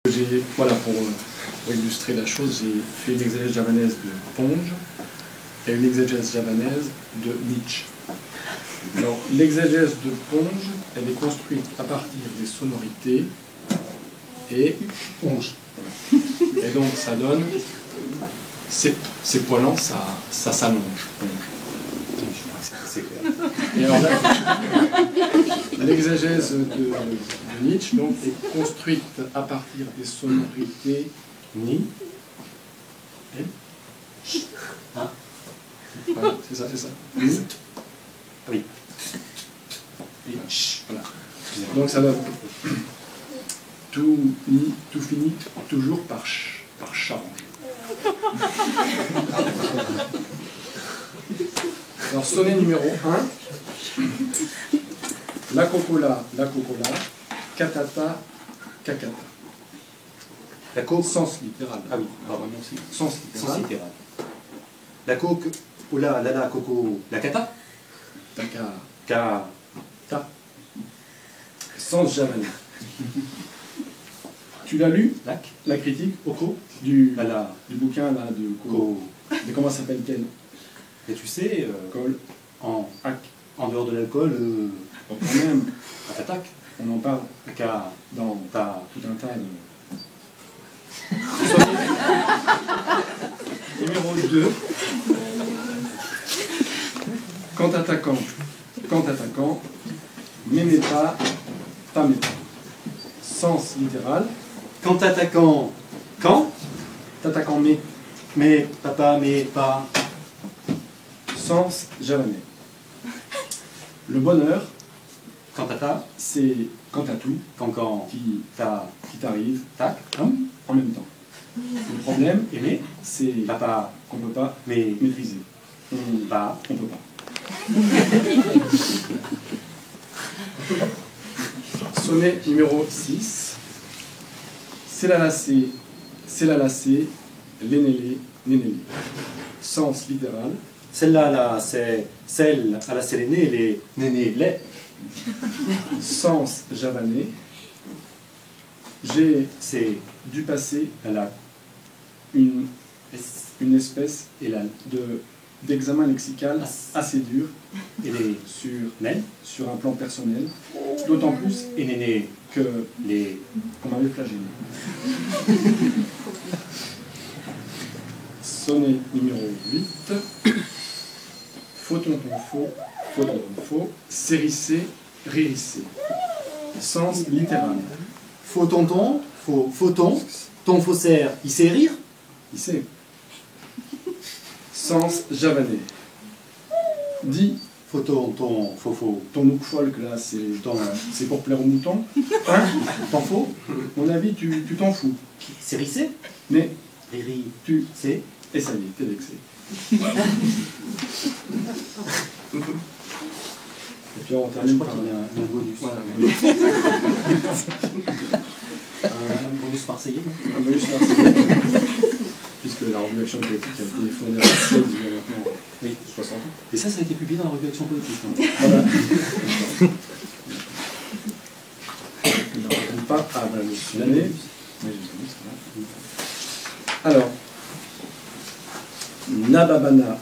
Voilà, pour illustrer la chose, j'ai fait une exégèse javanaise de Ponge et une exégèse javanaise de Nietzsche. Alors, l'exégèse de Ponge, elle est construite à partir des sonorités et Ponge. Et donc, ça donne, c'est poilant, ça s'allonge. C'est clair. Et alors, l'exégèse de Nietzsche donc, est construite à partir des sonorités ni et Hein? Voilà, c'est ça. Oui. Et voilà. Donc ça donne tout finit toujours par change. Alors sonnet numéro 1. La cocola, catata, cacata. La coque. Sens littéral. Ah oui, pardon, merci. Sens Sens littéral. littéral. La coque. Oula, la coco. La cata. Taka, Ka. ta. Sens javanais. Tu l'as lu, Lac. la critique, Oko, du La. bouquin là, de Co. de comment s'appelle quel Et tu sais, Col, en Ac. dehors de l'alcool, Donc quand même, on t'attaque. on en parle Ka. dans Ta. tout un tas de... Numéro 2. Quand attaquant, m'aimez pas, t'aimez pas. Sens littéral, Quand t'attaquant. Quand. t'attaquant Mais papa, mais pas. sens javanais. Le bonheur, Quand t'atta. c'est quand t'as tout Quand. qui Ta. t'arrive Tac. en même temps. Le problème, Aimé. c'est Papa. qu'on ne peut pas Mais. maîtriser. Pas. On peut pas. Sonnet numéro 6. C'est la lacée, l'énélé, nénélé. Sens littéral, Celle-là, là, c'est celle à la sélénée, les nénés, les. sens javanais. J'ai C'est dû passer la une espèce d'examen lexical assez dur et les nen sur un plan personnel, d'autant plus et néné, que les. qu'on m'avait flagellé. Sonnet numéro 8. Faux tonton faux, sérissé, rérissé. Sens littéral. Faux tonton, faux ton, ton faussaire, il sait rire. Il sait. Sens javanais. Dis, Faux ton, faux. ton look folk là, c'est pour plaire aux moutons. Hein? T'en faux? Mon avis, tu t'en fous. C'est rissé. Mais Riri, tu... c'est. Et ça y est, t'es vexé. Et puis on Je termine crois par qu'il y a un bonus. Voilà. Un bonus marseillais. Un bonus marseillais. Puisque la revue Action Politique a été fondée à Marseille il y a maintenant Oui. 60 ans. Et ça a été publié dans la revue Action Politique. Hein. Voilà. Je ne raconte pas l'année, mais j'ai vu ça. Alors, Nababana,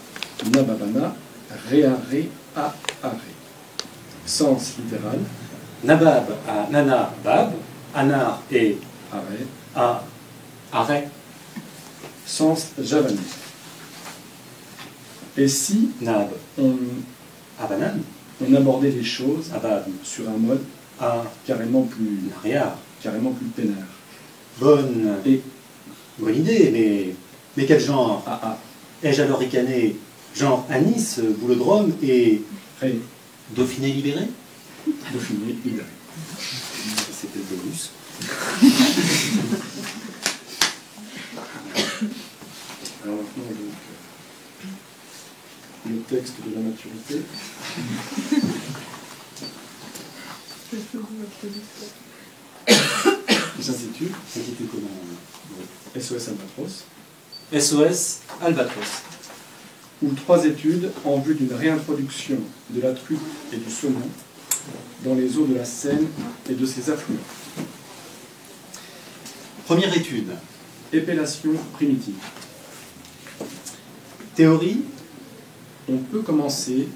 réaré, a, arrêt. Sens littéral, Nabab à Nana Bab, Anar et arrêt. à arrêt. Sens javanais. Et si Nab on à banane, abordait les choses à bab, sur un mode à carrément plus arrière. peinard. Bonne Et bonne idée, mais quel genre? a, Ai-je alors ricané? Genre Anis, Boulodrome et ré, Dauphiné libéré? Dauphiné, libéré. C'était le bonus. Alors maintenant, donc, le texte de la maturité. Qui s'intitule C'était comment? SOS Albatros, SOS Albatros. ou 3 études en vue d'une réintroduction de la truite et du saumon dans les eaux de la Seine et de ses affluents. Première étude. Épellation primitive. Théorie. On peut commencer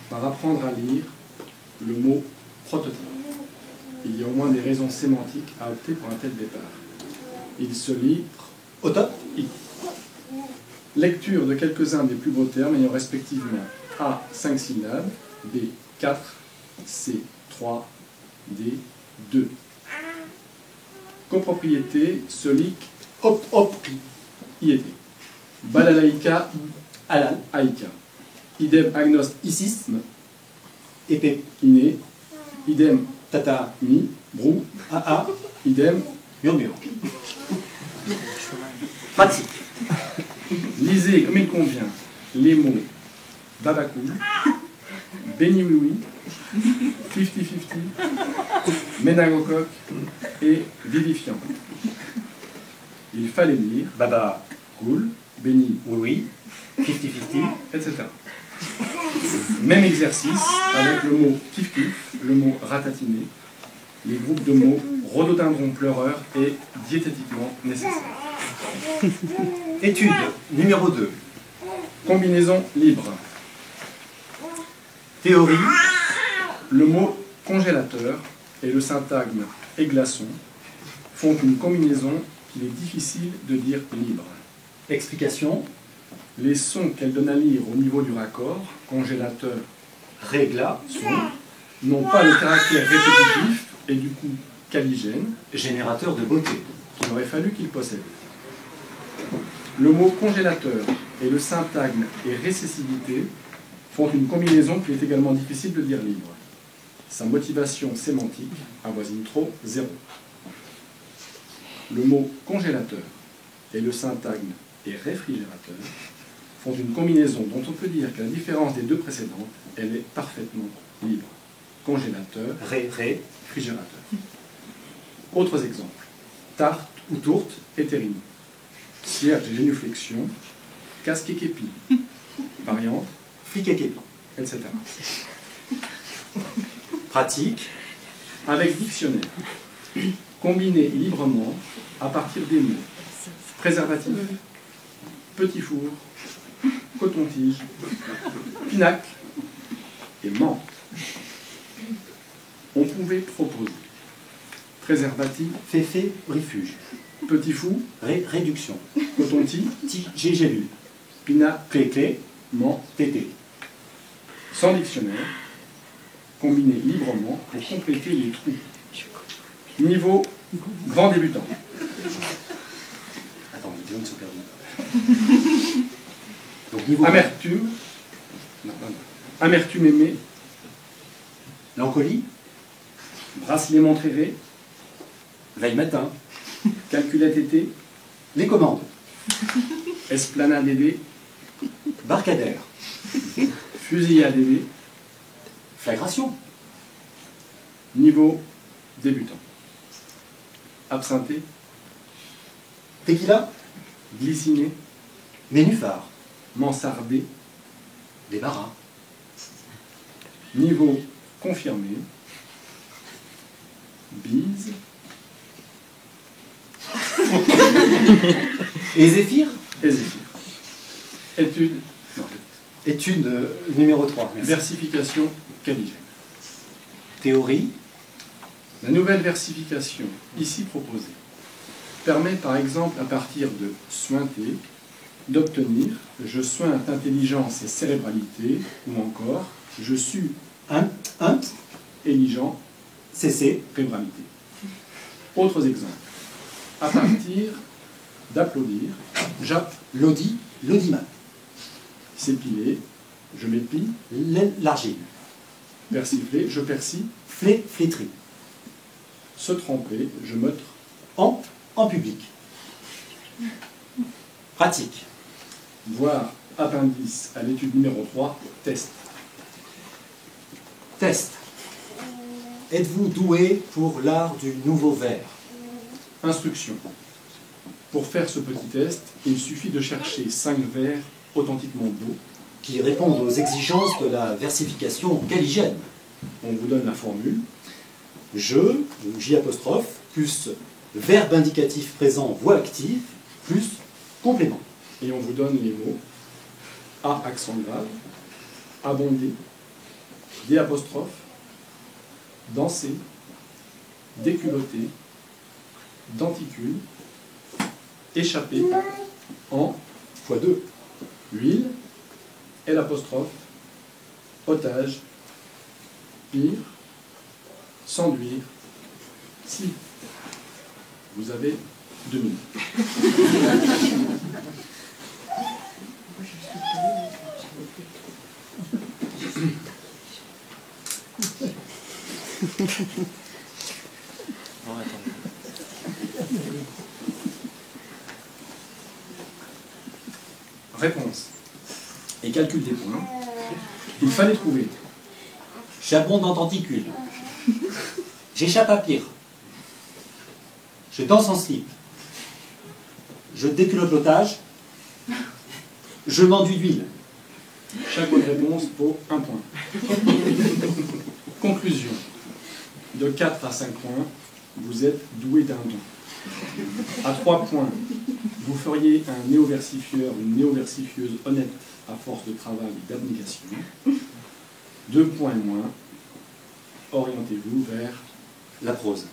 par apprendre à lire le mot prototype. Il y a au moins des raisons sémantiques à opter pour un tel départ. Il se lit Autop. I. Lecture de quelques-uns des plus beaux termes ayant respectivement A 5 syllabes, B 4, C 3, D 2. Copropriété se lit IET. Balalaïka Alal. Aïka. Idem agnost Isis. M. Épée. Iné. Idem Tata. Mi. Brou. AA. Idem. Murmure. Pratique. Lisez comme il convient les mots Babakou, Béni Oui Oui, 50-50, Ménagocoque et Vivifiant. Il fallait lire Baba. Cool, Béni, Oui, oui. 50-50. etc. Même exercice avec le mot kif-kif, le mot ratatiné, les groupes de mots rhododendron pleureur et diététiquement nécessaire. Étude numéro 2. Combinaison libre. Théorie. Le mot congélateur et le syntagme et glaçon font une combinaison qu'il est difficile de dire libre. Explication. Les sons qu'elle donne à lire au niveau du raccord, congélateur, Régla. n'ont pas le caractère répétitif et du coup caligène Générateur de beauté. qu'il aurait fallu qu'il possède. Le mot congélateur et le syntagme et récessivité font une combinaison qu'il est également difficile de dire libre. Sa motivation sémantique avoisine trop 0. Le mot congélateur et le syntagme et réfrigérateur font une combinaison dont on peut dire qu'à la différence des deux précédentes, elle est parfaitement libre. Congélateur, réfrigérateur. Autres exemples. Tarte ou tourte, hétérine. Cierge et génuflexion, casque et képi. Variante, Fric et képi. etc. Pratique. Avec dictionnaire. Combiner librement à partir des mots préservatif, petit four, coton-tige, pinacle et menthe. On pouvait proposer préservatif, Féfé. Refuge. petit four, Réduction. coton-tige, Gélule. pinacle, Clé. menthe. Tété. Sans dictionnaire, combiner librement pour compléter les trous. Niveau grand débutant. Attends, les jeunes se perdent. Donc niveau. Amertume, non. Amertume aimée, Lancolie. bracelet montréré, Veille matin. calculette été, Les commandes. esplanade aidée, Barcadère. fusillade aidée, Flagration. niveau débutant. Absinthe, Tequila. glyciné, Nénuphar. mansardé, Débarras. niveau confirmé, bise, Et Zéphyr. et zéphyr. Étude, non, Étude numéro 3. Merci. versification caligène. Théorie. La nouvelle versification ici proposée permet par exemple à partir de sointer d'obtenir je sointe intelligence et cérébralité ou encore je suis Int. éligent CC. fébrilité. Autres exemples. À partir d'applaudir, jappe, Lodi. L'audimat. s'épiler, je m'épile, L'argile. persifler, je persille, Flétri. se tremper, je meutre, En public. Pratique. voir appendice à l'étude numéro 3, test. Test. Êtes-vous doué pour l'art du nouveau vers? Instruction. Pour faire ce petit test, il suffit de chercher 5 vers authentiquement beaux. Qui répondent aux exigences de la versification caligène. On vous donne la formule. Je, ou J apostrophe, plus verbe indicatif présent, voix active, plus complément. Et on vous donne les mots A accent grave, abonder, D apostrophe, danser, déculotter, denticule, échapper, en x2, huile, L apostrophe, otage, pire, s'enduire, si. Vous avez 2 minutes. Réponse. Et calcul des points. Il fallait trouver. J'abonde en tentacule. J'échappe à pire. Je danse en slip. Je déculotte l'otage. Je m'enduis d'huile. Chaque bonne réponse vaut 1 point. Conclusion. De 4 à 5 points, vous êtes doué d'un don. À 3 points, vous feriez un néoversifieur, une néoversifieuse honnête à force de travail et d'abnégation. 2 points moins, orientez-vous vers La prose.